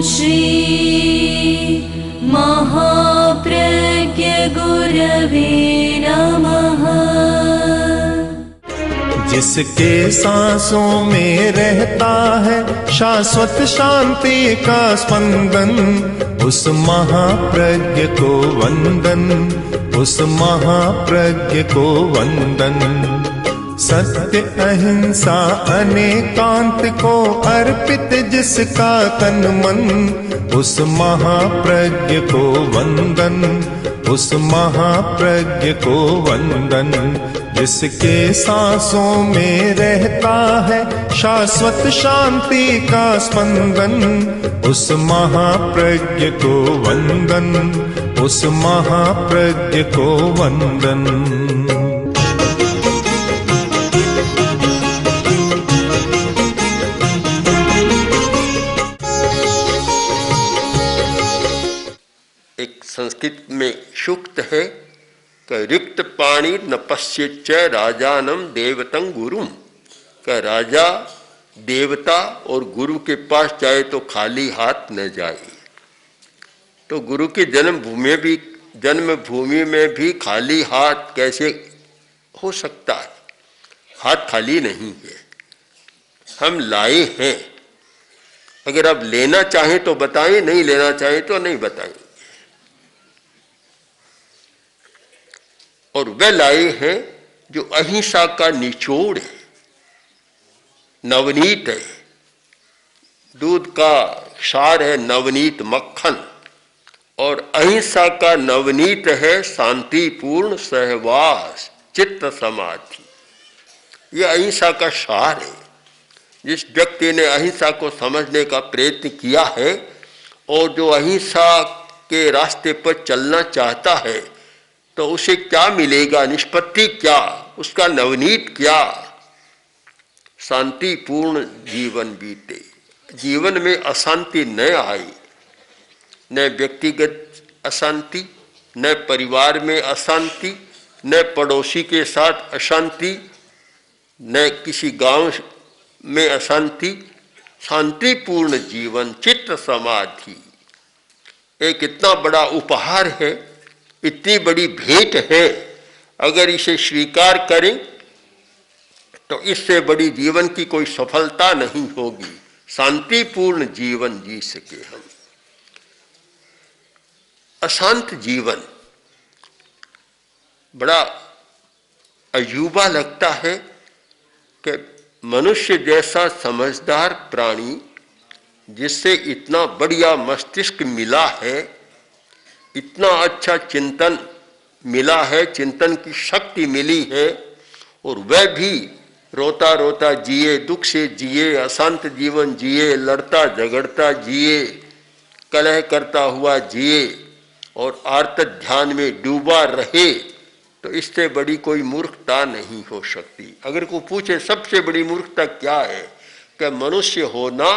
श्री महाप्रज्ञ गुरवे नमः। जिसके सांसों में रहता है शाश्वत शांति का स्पंदन, उस महाप्रज्ञ को वंदन, उस महाप्रज्ञ को वंदन। सत्य अहिंसा अनेकांत को अर्पित जिसका तन मन, उस महाप्रज्ञ को वंदन, उस महाप्रज्ञ को वंदन। जिसके सांसों में रहता है शाश्वत शांति का स्पंदन, उस महाप्रज्ञ को वंदन, उस महाप्रज्ञ को वंदन। एक संस्कृत में सूक्त है कि रिक्त पाणी न पश्येच्च राजानम देवतं गुरुम। का राजा देवता और गुरु के पास जाए तो खाली हाथ न जाए। तो गुरु की जन्मभूमि में भी खाली हाथ कैसे हो सकता है? हाथ खाली नहीं है, हम लाए हैं। अगर आप लेना चाहें तो बताएं, नहीं लेना चाहें तो नहीं बताएं। और वे लाए हैं जो अहिंसा का निचोड़ है, नवनीत है, दूध का क्षार है नवनीत मक्खन, और अहिंसा का नवनीत है शांतिपूर्ण सहवास चित्त समाधि। यह अहिंसा का सार है। जिस व्यक्ति ने अहिंसा को समझने का प्रयत्न किया है और जो अहिंसा के रास्ते पर चलना चाहता है, तो उसे क्या मिलेगा? निष्पत्ति क्या? उसका नवनीत क्या? शांतिपूर्ण जीवन बीते, जीवन में अशांति न आए, न व्यक्तिगत अशांति, न परिवार में अशांति, न पड़ोसी के साथ अशांति, न किसी गांव में अशांति। शांतिपूर्ण जीवन चित्त समाधि एक इतना बड़ा उपहार है, इतनी बड़ी भेंट है। अगर इसे स्वीकार करें तो इससे बड़ी जीवन की कोई सफलता नहीं होगी। शांतिपूर्ण जीवन जी सके हम। अशांत जीवन बड़ा अजूबा लगता है कि मनुष्य जैसा समझदार प्राणी, जिससे इतना बढ़िया मस्तिष्क मिला है, इतना अच्छा चिंतन मिला है, चिंतन की शक्ति मिली है, और वह भी रोता रोता जिए, दुख से जिए, अशांत जीवन जिए, लड़ता झगड़ता जिए, कलह करता हुआ जिए और आर्त ध्यान में डूबा रहे, तो इससे बड़ी कोई मूर्खता नहीं हो सकती। अगर कोई पूछे सबसे बड़ी मूर्खता क्या है, कि मनुष्य होना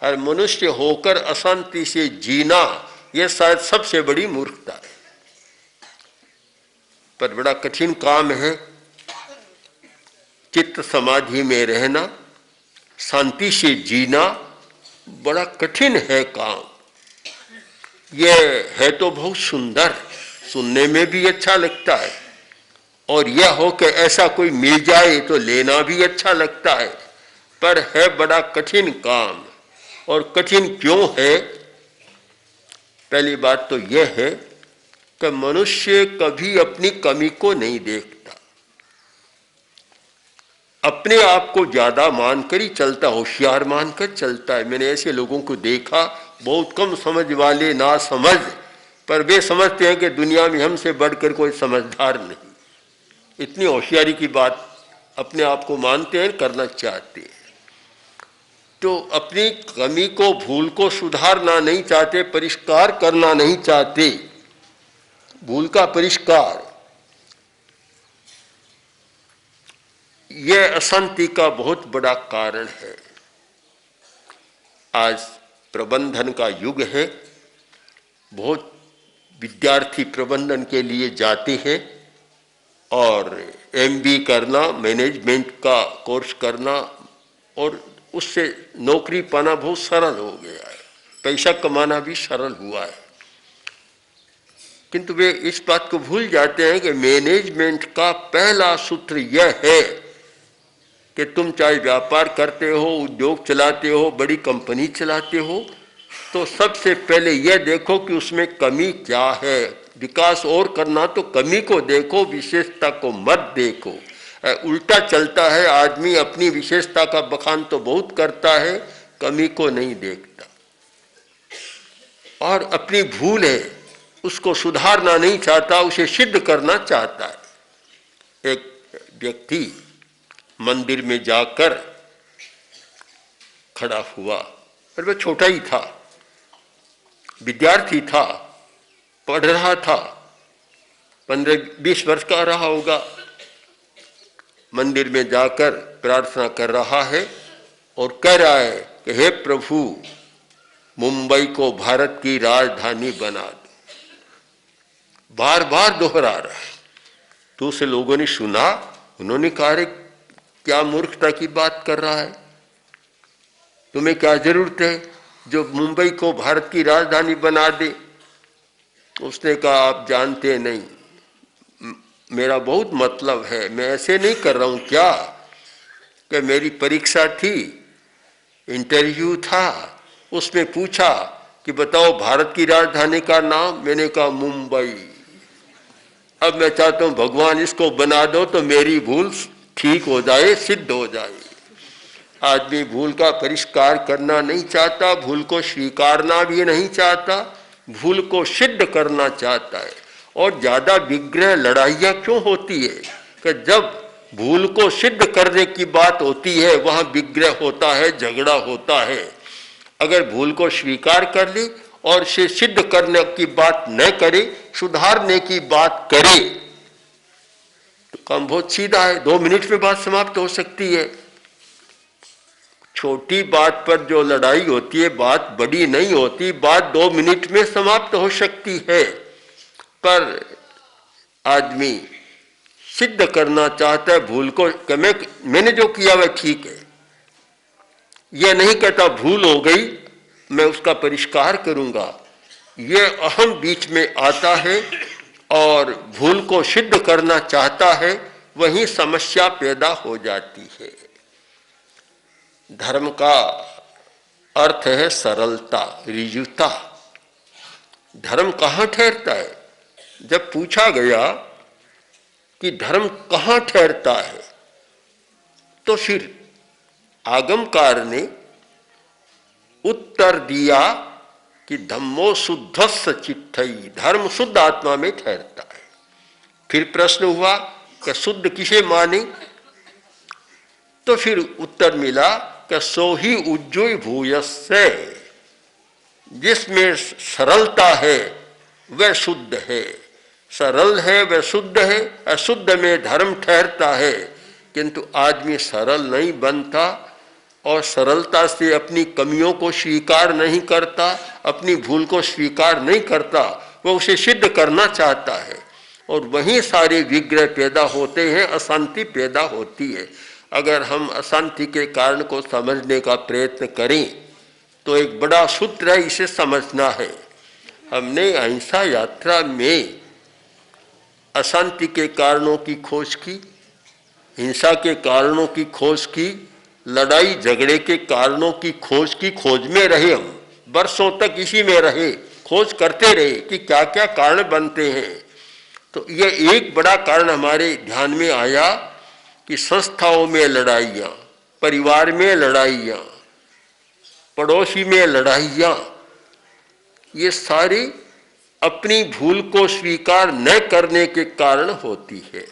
और मनुष्य होकर अशांति से जीना, यह शायद सबसे बड़ी मूर्खता है। पर बड़ा कठिन काम है चित्त समाधि में रहना, शांति से जीना बड़ा कठिन है काम। यह है तो बहुत सुंदर, सुनने में भी अच्छा लगता है, और यह हो कि ऐसा कोई मिल जाए तो लेना भी अच्छा लगता है, पर है बड़ा कठिन काम। और कठिन क्यों है? पहली बात तो यह है कि मनुष्य कभी अपनी कमी को नहीं देखता, अपने आप को ज्यादा मानकर ही चलता, होशियार मानकर चलता है। मैंने ऐसे लोगों को देखा, बहुत कम समझ वाले, ना समझ, पर वे समझते हैं कि दुनिया में हमसे बढ़कर कोई समझदार नहीं। इतनी होशियारी की बात अपने आप को मानते हैं, करना चाहते हैं। तो अपनी कमी को, भूल को सुधारना नहीं चाहते, परिष्कार करना नहीं चाहते। भूल का परिष्कार यह अशांति का बहुत बड़ा कारण है। आज प्रबंधन का युग है, बहुत विद्यार्थी प्रबंधन के लिए जाते हैं और MBA करना, मैनेजमेंट का कोर्स करना, और उससे नौकरी पाना बहुत सरल हो गया है। पैसा कमाना भी सरल हुआ है। किंतु वे इस बात को भूल जाते हैं कि मैनेजमेंट का पहला सूत्र यह है कि तुम चाहे व्यापार करते हो, उद्योग चलाते हो, बड़ी कंपनी चलाते हो, तो सबसे पहले यह देखो कि उसमें कमी क्या है। विकास और करना तो कमी को देखो, विशेषता को मत देखो। उल्टा चलता है, आदमी अपनी विशेषता का बखान तो बहुत करता है, कमी को नहीं देखता, और अपनी भूल है उसको सुधारना नहीं चाहता, उसे सिद्ध करना चाहता है। एक व्यक्ति मंदिर में जाकर खड़ा हुआ, और वह छोटा ही था, विद्यार्थी था, पढ़ रहा था, 15-20 वर्ष का रहा होगा। मंदिर में जाकर प्रार्थना कर रहा है और कह रहा है कि हे प्रभु, मुंबई को भारत की राजधानी बना दो। बार बार दोहरा रहा है। तो उसे लोगों ने सुना, उन्होंने कहा, रे क्या मूर्खता की बात कर रहा है, तुम्हें क्या जरूरत है जो मुंबई को भारत की राजधानी बना दे। उसने कहा, आप जानते नहीं, मेरा बहुत मतलब है, मैं ऐसे नहीं कर रहा हूँ क्या कि मेरी परीक्षा थी, इंटरव्यू था, उसमें पूछा कि बताओ भारत की राजधानी का नाम, मैंने कहा मुंबई। अब मैं चाहता हूँ भगवान इसको बना दो तो मेरी भूल ठीक हो जाए, सिद्ध हो जाए। आदमी भूल का परिष्कार करना नहीं चाहता, भूल को स्वीकारना भी नहीं चाहता, भूल को सिद्ध करना चाहता है। और ज्यादा विग्रह लड़ाइयाँ क्यों होती है कि जब भूल को सिद्ध करने की बात होती है वहाँ विग्रह होता है, झगड़ा होता है। अगर भूल को स्वीकार कर ली और इसे सिद्ध करने की बात न करे, सुधारने की बात करे, तो काम बहुत सीधा है, 2 मिनट में बात समाप्त हो सकती है। छोटी बात पर जो लड़ाई होती है, बात बड़ी नहीं होती, बात 2 मिनट में समाप्त हो सकती है। पर आदमी सिद्ध करना चाहता है भूल को कि मैंने जो किया वह ठीक है। यह नहीं कहता भूल हो गई, मैं उसका परिष्कार करूंगा। यह अहम बीच में आता है और भूल को सिद्ध करना चाहता है, वहीं समस्या पैदा हो जाती है। धर्म का अर्थ है सरलता, ऋजुता। धर्म कहाँ ठहरता है? जब पूछा गया कि धर्म कहाँ ठहरता है, तो फिर आगमकार ने उत्तर दिया कि धम्मो शुद्धस्स चित्तई, धर्म शुद्ध आत्मा में ठहरता है। फिर प्रश्न हुआ कि शुद्ध किसे माने, तो फिर उत्तर मिला कि सो ही उज्जोय भूयस्से, जिसमें सरलता है वह शुद्ध है, सरल है वह शुद्ध है। अशुद्ध में धर्म ठहरता है, किंतु आदमी सरल नहीं बनता और सरलता से अपनी कमियों को स्वीकार नहीं करता, अपनी भूल को स्वीकार नहीं करता, वह उसे सिद्ध करना चाहता है और वहीं सारे विग्रह पैदा होते हैं, अशांति पैदा होती है। अगर हम अशांति के कारण को समझने का प्रयत्न करें तो एक बड़ा सूत्र है, इसे समझना है। हमने अहिंसा यात्रा में अशांति के कारणों की खोज की, हिंसा के कारणों की खोज की, लड़ाई झगड़े के कारणों की खोज की। खोज में रहे हम, बरसों तक इसी में रहे, खोज करते रहे कि क्या क्या कारण बनते हैं। तो यह एक बड़ा कारण हमारे ध्यान में आया कि संस्थाओं में लड़ाइयाँ, परिवार में लड़ाइयाँ, पड़ोसी में लड़ाइयाँ, ये सारी अपनी भूल को स्वीकार न करने के कारण होती है।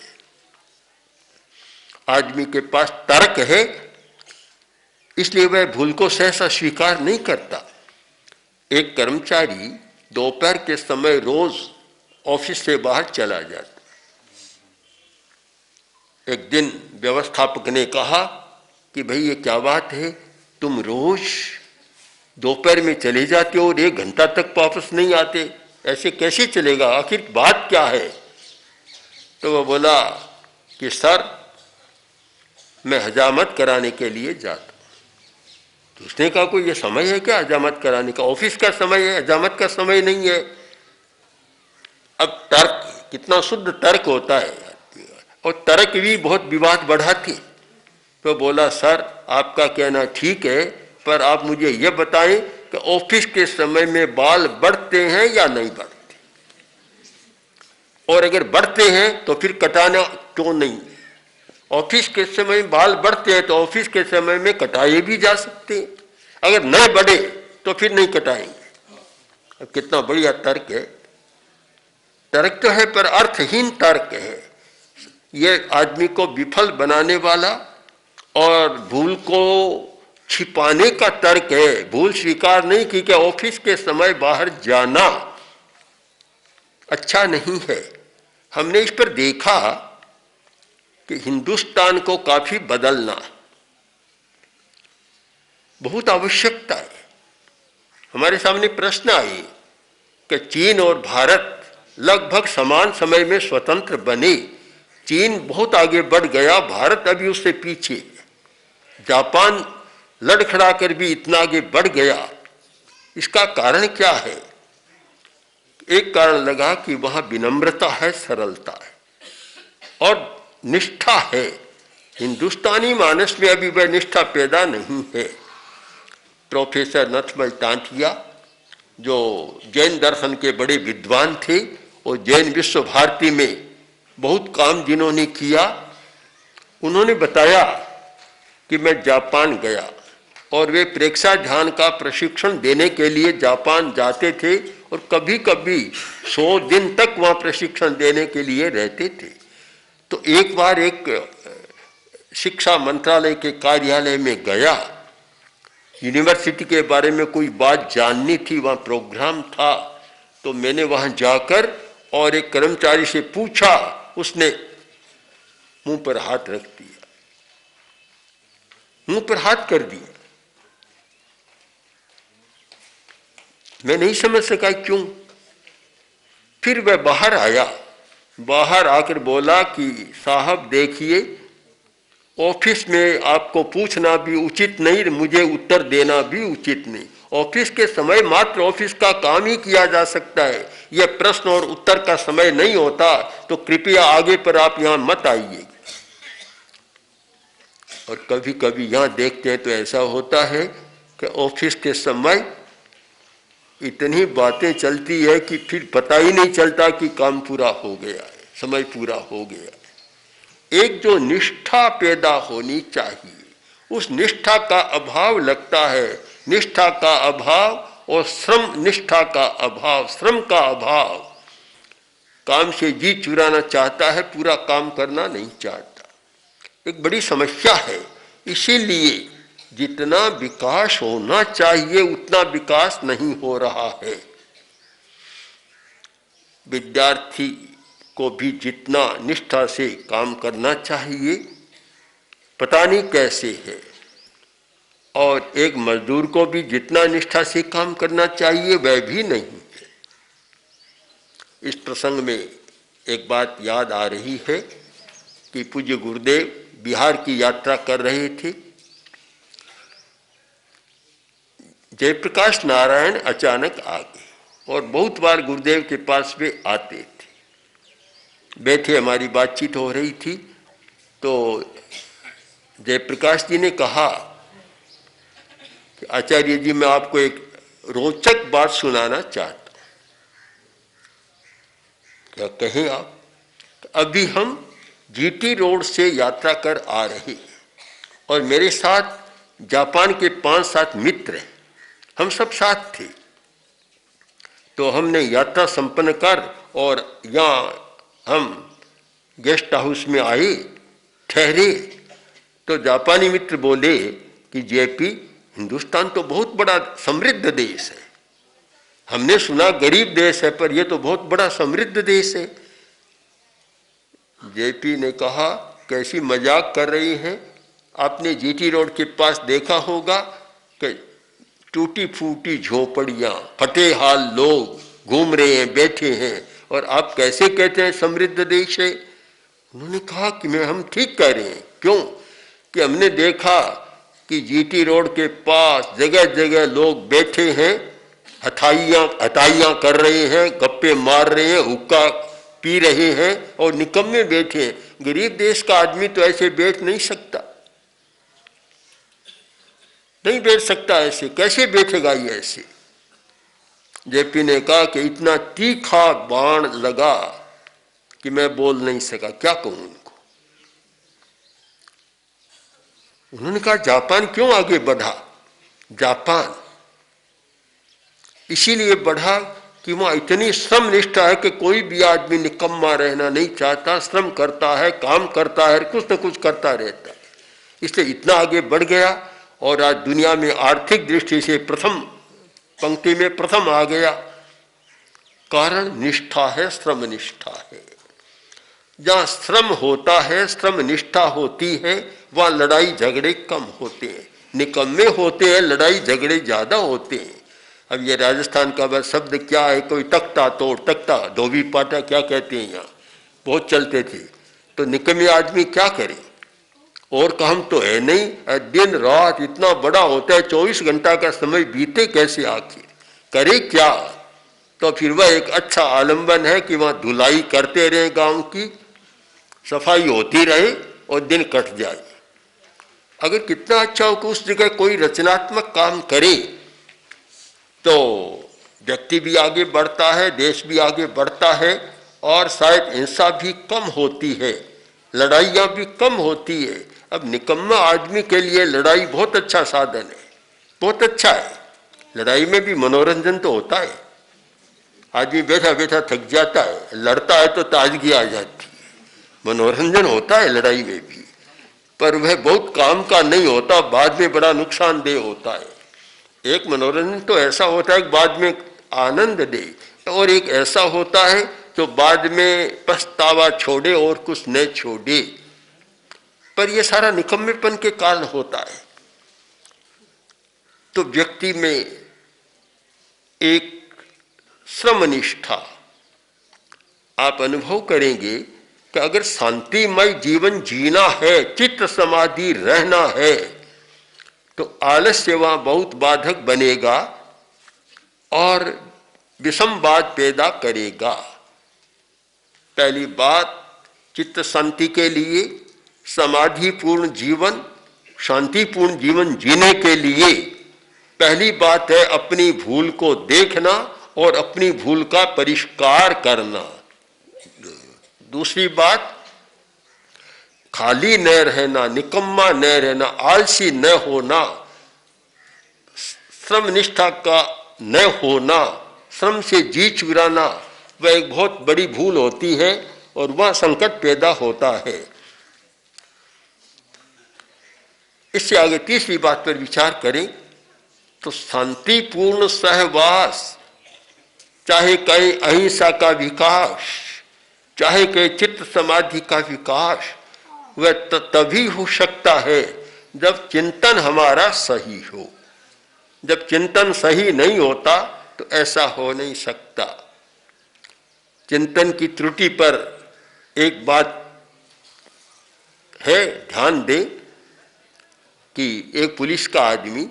आदमी के पास तर्क है, इसलिए वह भूल को सहसा स्वीकार नहीं करता। एक कर्मचारी दोपहर के समय रोज ऑफिस से बाहर चला जाता। एक दिन व्यवस्थापक ने कहा कि भाई ये क्या बात है, तुम रोज दोपहर में चले जाते हो और 1 घंटा तक वापस नहीं आते, ऐसे कैसे चलेगा, आखिर बात क्या है? तो वह बोला कि सर, मैं हजामत कराने के लिए जाता हूं। तो उसने कहा कोई ये समय है क्या हजामत कराने का, ऑफिस का समय है, हजामत का समय नहीं है। अब तर्क कितना शुद्ध तर्क होता है, और तर्क भी बहुत विवाद बढ़ाती। तो बोला सर आपका कहना ठीक है, पर आप मुझे यह बताएं कि ऑफिस के समय में बाल बढ़ते हैं या नहीं बढ़ते, और अगर बढ़ते हैं तो फिर कटाना क्यों नहीं। ऑफिस के समय बाल बढ़ते हैं तो ऑफिस के समय में कटाए भी जा सकते हैं, अगर नहीं बढ़े तो फिर नहीं कटाएंगे। अब कितना बढ़िया तर्क है। तर्क तो है पर अर्थहीन तर्क है। ये आदमी को विफल बनाने वाला और भूल को छिपाने का तर्क है। भूल स्वीकार नहीं की कि ऑफिस के समय बाहर जाना अच्छा नहीं है। हमने इस पर देखा कि हिंदुस्तान को काफी बदलना बहुत आवश्यकता है। हमारे सामने प्रश्न आई कि चीन और भारत लगभग समान समय में स्वतंत्र बने। चीन बहुत आगे बढ़ गया, भारत अभी उससे पीछे है। जापान लड़खड़ा कर भी इतना आगे बढ़ गया, इसका कारण क्या है? एक कारण लगा कि वहां विनम्रता है, सरलता है और निष्ठा है। हिंदुस्तानी मानस में अभी वह निष्ठा पैदा नहीं है। प्रोफेसर नथमल टांटिया जो जैन दर्शन के बड़े विद्वान थे और जैन विश्व भारती में बहुत काम जिन्होंने किया, उन्होंने बताया कि मैं जापान गया और वे प्रेक्षा ध्यान का प्रशिक्षण देने के लिए जापान जाते थे और कभी कभी 100 दिन तक वहाँ प्रशिक्षण देने के लिए रहते थे। तो एक बार एक शिक्षा मंत्रालय के कार्यालय में गया, यूनिवर्सिटी के बारे में कोई बात जाननी थी, वहाँ प्रोग्राम था। तो मैंने वहाँ जाकर और एक कर्मचारी से पूछा, उसने मुंह पर हाथ रख दिया, मुंह पर हाथ कर दिया। मैं नहीं समझ सका क्यों। फिर वह बाहर आया, बाहर आकर बोला कि साहब देखिए, ऑफिस में आपको पूछना भी उचित नहीं, मुझे उत्तर देना भी उचित नहीं। ऑफिस के समय मात्र ऑफिस का काम ही किया जा सकता है, यह प्रश्न और उत्तर का समय नहीं होता। तो कृपया आगे पर आप यहां मत आइए। और कभी कभी यहां देखते हैं तो ऐसा होता है कि ऑफिस के समय इतनी बातें चलती है कि फिर पता ही नहीं चलता कि काम पूरा हो गया है, समय पूरा हो गया है। एक जो निष्ठा पैदा होनी चाहिए, उस निष्ठा का अभाव लगता है। निष्ठा का अभाव और श्रम, निष्ठा का अभाव, श्रम का अभाव। काम से जी चुराना चाहता है, पूरा काम करना नहीं चाहता। एक बड़ी समस्या है। इसीलिए जितना विकास होना चाहिए उतना विकास नहीं हो रहा है। विद्यार्थी को भी जितना निष्ठा से काम करना चाहिए पता नहीं कैसे है, और एक मजदूर को भी जितना निष्ठा से काम करना चाहिए वह भी नहीं है। इस प्रसंग में एक बात याद आ रही है कि पूज्य गुरुदेव बिहार की यात्रा कर रहे थे। जयप्रकाश नारायण अचानक आ गए और बहुत बार गुरुदेव के पास वे आते थे। बैठे हमारी बातचीत हो रही थी तो जयप्रकाश जी ने कहा कि आचार्य जी मैं आपको एक रोचक बात सुनाना चाहता हूं। क्या कहें आप? अभी हम जीटी रोड से यात्रा कर आ रहे हैं और मेरे साथ जापान के 5-7 मित्र हैं, हम सब साथ थे। तो हमने यात्रा संपन्न कर और यहाँ हम गेस्ट हाउस में आए, ठहरे। तो जापानी मित्र बोले कि जेपी, हिंदुस्तान तो बहुत बड़ा समृद्ध देश है। हमने सुना गरीब देश है, पर यह तो बहुत बड़ा समृद्ध देश है। जेपी ने कहा कैसी मजाक कर रही हैं, आपने जीटी रोड के पास देखा होगा कि टूटी फूटी झोपड़ियां, फटे हाल लोग घूम रहे हैं, बैठे हैं, और आप कैसे कहते हैं समृद्ध देश है? उन्होंने कहा कि हम ठीक कह रहे हैं। क्यों? कि हमने देखा कि जीटी रोड के पास जगह जगह लोग बैठे हैं, हथाइयाँ कर रहे हैं, गप्पे मार रहे हैं, हुक्का पी रहे हैं और निकम्मे बैठे हैं। गरीब देश का आदमी तो ऐसे बैठ नहीं सकता, नहीं बैठ सकता। ऐसे कैसे बैठेगा ये ऐसे? जेपी ने कहा कि इतना तीखा बाण लगा कि मैं बोल नहीं सका, क्या कहूं उनको। उन्होंने कहा जापान क्यों आगे बढ़ा? जापान इसीलिए बढ़ा कि वहां इतनी श्रम निष्ठा है कि कोई भी आदमी निकम्मा रहना नहीं चाहता, श्रम करता है, काम करता है, कुछ न कुछ करता रहता है, इसलिए इतना आगे बढ़ गया और आज दुनिया में आर्थिक दृष्टि से प्रथम पंक्ति में प्रथम आ गया। कारण निष्ठा है, श्रम निष्ठा है। जहाँ श्रम होता है, श्रम निष्ठा होती है, वहाँ लड़ाई झगड़े कम होते हैं। निकम्मे होते हैं, लड़ाई झगड़े ज्यादा होते हैं। अब ये राजस्थान का बस शब्द क्या है, कोई तख्ता तोड़, तख्ता धोबी पाटा क्या कहते हैं, यहाँ बहुत चलते थे। तो निकम्मे आदमी क्या करे, और काम तो है नहीं, दिन रात इतना बड़ा होता है, 24 घंटा का समय बीते कैसे, आखिर करे क्या? तो फिर वह एक अच्छा आलम्बन है कि वहाँ धुलाई करते रहे, गांव की सफाई होती रहे और दिन कट जाए। अगर कितना अच्छा हो कि उस जगह कोई रचनात्मक काम करे तो व्यक्ति भी आगे बढ़ता है, देश भी आगे बढ़ता है और शायद हिंसा भी कम होती है, लड़ाइयाँ भी कम होती है। अब निकम्मा आदमी के लिए लड़ाई बहुत अच्छा साधन है, बहुत अच्छा है। लड़ाई में भी मनोरंजन तो होता है, आदमी बैठा बैठा थक जाता है, लड़ता है तो ताजगी आ जाती है, मनोरंजन होता है लड़ाई में भी, पर वह बहुत काम का नहीं होता, बाद में बड़ा नुकसानदेह होता है। एक मनोरंजन तो ऐसा होता है कि बाद में आनंद दे, और एक ऐसा होता है जो बाद में पछतावा छोड़े और कुछ न छोड़े, पर यह सारा निकम्मेपन के कारण होता है। तो व्यक्ति में एक श्रमनिष्ठा आप अनुभव करेंगे कि अगर शांतिमय जीवन जीना है, चित्त समाधि रहना है, तो आलस्य वहां बहुत बाधक बनेगा और विषमवाद पैदा करेगा। पहली बात, चित्त शांति के लिए, समाधिपूर्ण जीवन, शांतिपूर्ण जीवन जीने के लिए पहली बात है अपनी भूल को देखना और अपनी भूल का परिष्कार करना। दूसरी बात, खाली न रहना, निकम्मा न रहना, आलसी न होना, श्रम निष्ठा का न होना, श्रम से जी चुराना, वह एक बहुत बड़ी भूल होती है और वह संकट पैदा होता है। इससे आगे तीसरी बात पर विचार करें तो शांतिपूर्ण सहवास, चाहे कहीं अहिंसा का विकास, चाहे कहीं चित्त समाधि का विकास, वह तभी हो सकता है जब चिंतन हमारा सही हो। जब चिंतन सही नहीं होता तो ऐसा हो नहीं सकता। चिंतन की त्रुटि पर एक बात है, ध्यान दें कि एक पुलिस का आदमी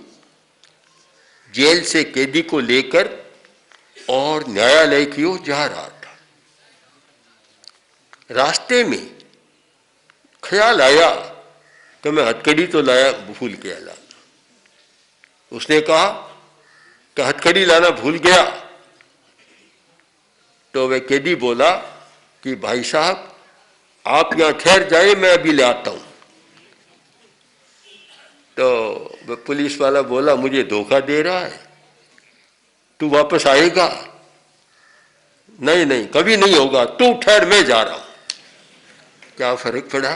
जेल से कैदी को लेकर और न्यायालय की ओर जा रहा था। रास्ते में ख्याल आया कि मैं हथकड़ी तो लाया, भूल गया लाना। उसने कहा कि हथकड़ी लाना भूल गया। तो वह कैदी बोला कि भाई साहब आप यहां ठहर जाए, मैं अभी ले आता हूं। तो वह पुलिस वाला बोला मुझे धोखा दे रहा है, तू वापस आएगा? नहीं नहीं, कभी नहीं होगा, तू ठहर, मैं जा रहा हूं। क्या फर्क पड़ा?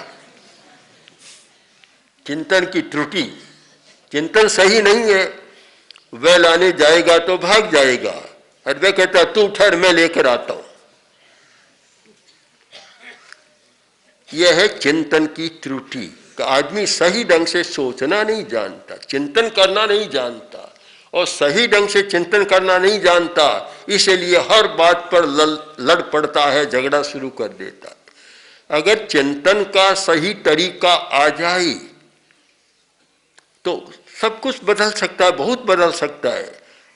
चिंतन की त्रुटि, चिंतन सही नहीं है, वह लाने जाएगा तो भाग जाएगा, और वह कहता तू ठहर, मैं लेकर आता हूं। यह है चिंतन की त्रुटि। आदमी सही ढंग से सोचना नहीं जानता, चिंतन करना नहीं जानता, और सही ढंग से चिंतन करना नहीं जानता, इसलिए हर बात पर लड़ पड़ता है, झगड़ा शुरू कर देता है। अगर चिंतन का सही तरीका आ जाए तो सब कुछ बदल सकता है, बहुत बदल सकता है।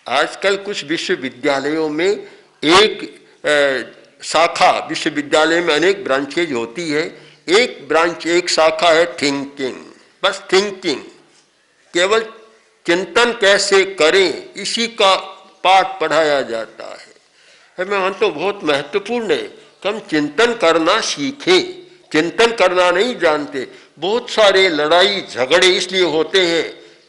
आजकल कुछ विश्वविद्यालयों में एक शाखा, विश्वविद्यालय में अनेक ब्रांचेज होती है, एक ब्रांच, एक शाखा है थिंकिंग, बस थिंकिंग, केवल चिंतन कैसे करें इसी का पाठ पढ़ाया जाता है। मैं मानता हूँ बहुत महत्वपूर्ण है कि हम चिंतन करना सीखें। चिंतन करना नहीं जानते, बहुत सारे लड़ाई झगड़े इसलिए होते हैं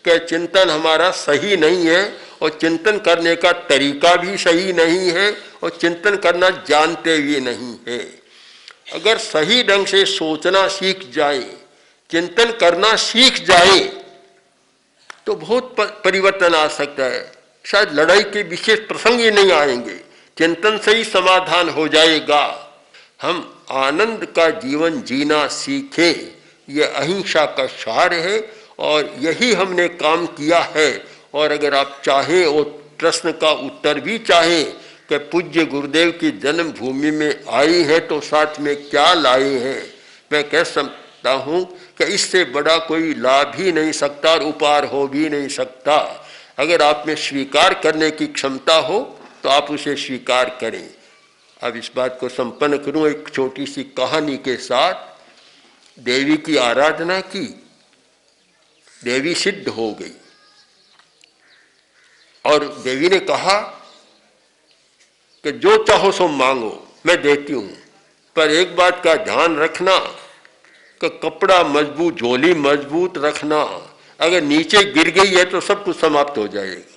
कि चिंतन हमारा सही नहीं है और चिंतन करने का तरीका भी सही नहीं है और चिंतन करना जानते भी नहीं है। अगर सही ढंग से सोचना सीख जाए, चिंतन करना सीख जाए तो बहुत परिवर्तन आ सकता है। शायद लड़ाई के विशेष प्रसंग ही नहीं आएंगे, चिंतन से ही समाधान हो जाएगा। हम आनंद का जीवन जीना सीखें, ये अहिंसा का सार है और यही हमने काम किया है। और अगर आप चाहें और प्रश्न का उत्तर भी चाहें कि पूज्य गुरुदेव की जन्मभूमि में आए हैं तो साथ में क्या लाए हैं, मैं कह सकता हूँ कि इससे बड़ा कोई लाभ ही नहीं सकता और उपहार हो भी नहीं सकता। अगर आप में स्वीकार करने की क्षमता हो तो आप उसे स्वीकार करें। अब इस बात को संपन्न करूं एक छोटी सी कहानी के साथ। देवी की आराधना की, देवी सिद्ध हो गई और देवी ने कहा कि जो चाहो सो मांगो, मैं देती हूं, पर एक बात का ध्यान रखना कि कपड़ा मजबूत, झोली मजबूत रखना, अगर नीचे गिर गई है तो सब कुछ समाप्त हो जाएगा।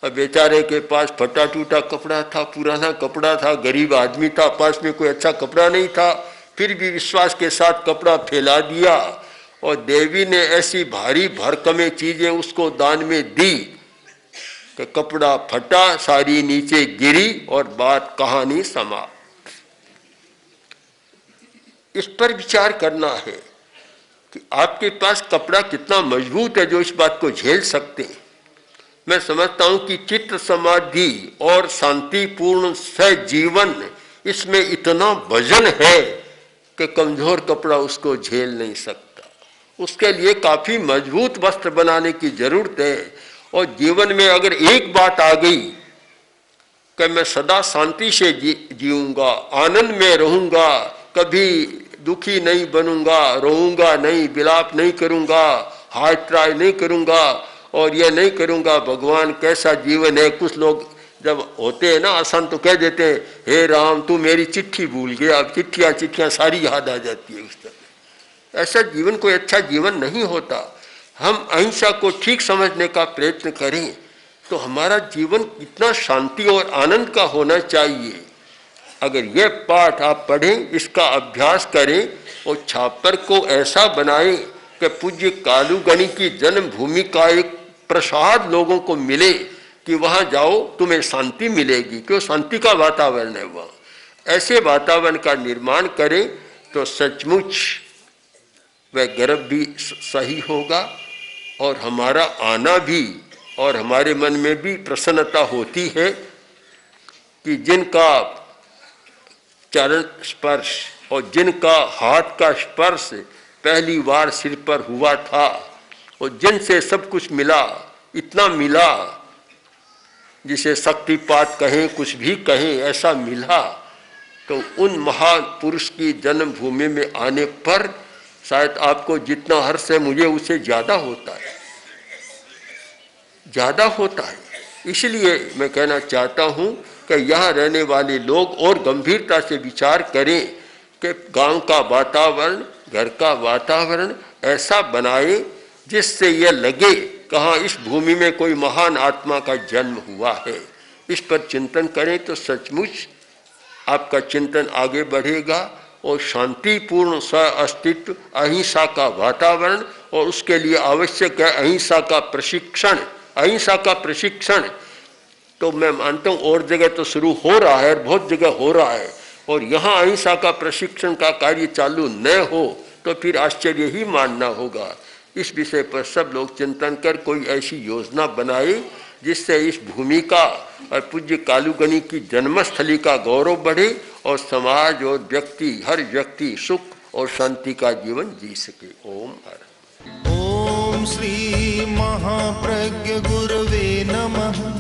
अब बेचारे के पास फटा टूटा कपड़ा था, पुराना कपड़ा था, गरीब आदमी था, पास में कोई अच्छा कपड़ा नहीं था, फिर भी विश्वास के साथ कपड़ा फैला दिया और देवी ने ऐसी भारी भरकमे चीजें उसको दान में दी कि कपड़ा फटा, सारी नीचे गिरी और बात कहानी समाप्त। इस पर विचार करना है कि आपके पास कपड़ा कितना मजबूत है जो इस बात को झेल सकते हैं। मैं समझता हूं कि चित्त समाधि और शांतिपूर्ण सहजीवन, इसमें इतना वजन है कि कमजोर कपड़ा उसको झेल नहीं सकता। उसके लिए काफी मजबूत वस्त्र बनाने की जरूरत है। और जीवन में अगर एक बात आ गई कि मैं सदा शांति से जीऊंगा, आनंद में रहूंगा, कभी दुखी नहीं बनूंगा, रोऊंगा नहीं, विलाप नहीं करूंगा, हाथ ट्राई नहीं करूंगा और यह नहीं करूंगा भगवान कैसा जीवन है। कुछ लोग जब होते हैं ना आसान तो कह देते हैं, हे राम तू मेरी चिट्ठी भूल गया, अब चिट्ठियाँ सारी याद आ जाती है उस तरह। ऐसा जीवन कोई अच्छा जीवन नहीं होता। हम अहिंसा को ठीक समझने का प्रयत्न करें तो हमारा जीवन कितना शांति और आनंद का होना चाहिए। अगर यह पाठ आप पढ़ें, इसका अभ्यास करें और छापर को ऐसा बनाएं कि पूज्य कालूगणी की जन्मभूमि का एक प्रसाद लोगों को मिले कि वहां जाओ तुम्हें शांति मिलेगी, क्यों शांति का वातावरण है वहाँ। ऐसे वातावरण का निर्माण करें तो सचमुच वह गर्भ भी सही होगा और हमारा आना भी और हमारे मन में भी प्रसन्नता होती है कि जिनका चरण स्पर्श और जिनका हाथ का स्पर्श पहली बार सिर पर हुआ था और जिनसे सब कुछ मिला, इतना मिला जिसे शक्तिपात कहें कुछ भी कहें, ऐसा मिला, तो उन महान पुरुष की जन्मभूमि में आने पर शायद आपको जितना हर्ष है मुझे उससे ज्यादा होता है, ज्यादा होता है। इसलिए मैं कहना चाहता हूँ कि यहाँ रहने वाले लोग और गंभीरता से विचार करें कि गांव का वातावरण, घर का वातावरण ऐसा बनाए जिससे यह लगे कहाँ इस भूमि में कोई महान आत्मा का जन्म हुआ है। इस पर चिंतन करें तो सचमुच आपका चिंतन आगे बढ़ेगा और शांतिपूर्ण सह अस्तित्व, अहिंसा का वातावरण, और उसके लिए आवश्यक है अहिंसा का प्रशिक्षण। अहिंसा का प्रशिक्षण तो मैं मानता हूँ और जगह तो शुरू हो रहा है, बहुत जगह हो रहा है, और यहाँ अहिंसा का प्रशिक्षण का कार्य चालू न हो तो फिर आश्चर्य ही मानना होगा। इस विषय पर सब लोग चिंतन कर कोई ऐसी योजना बनाए जिससे इस भूमि का और पूज्य कालूगणी की जन्मस्थली का गौरव बढ़े और समाज और व्यक्ति, हर व्यक्ति सुख और शांति का जीवन जी सके। ओम हर। ओम श्री महाप्रज्ञ गुरवे नमः।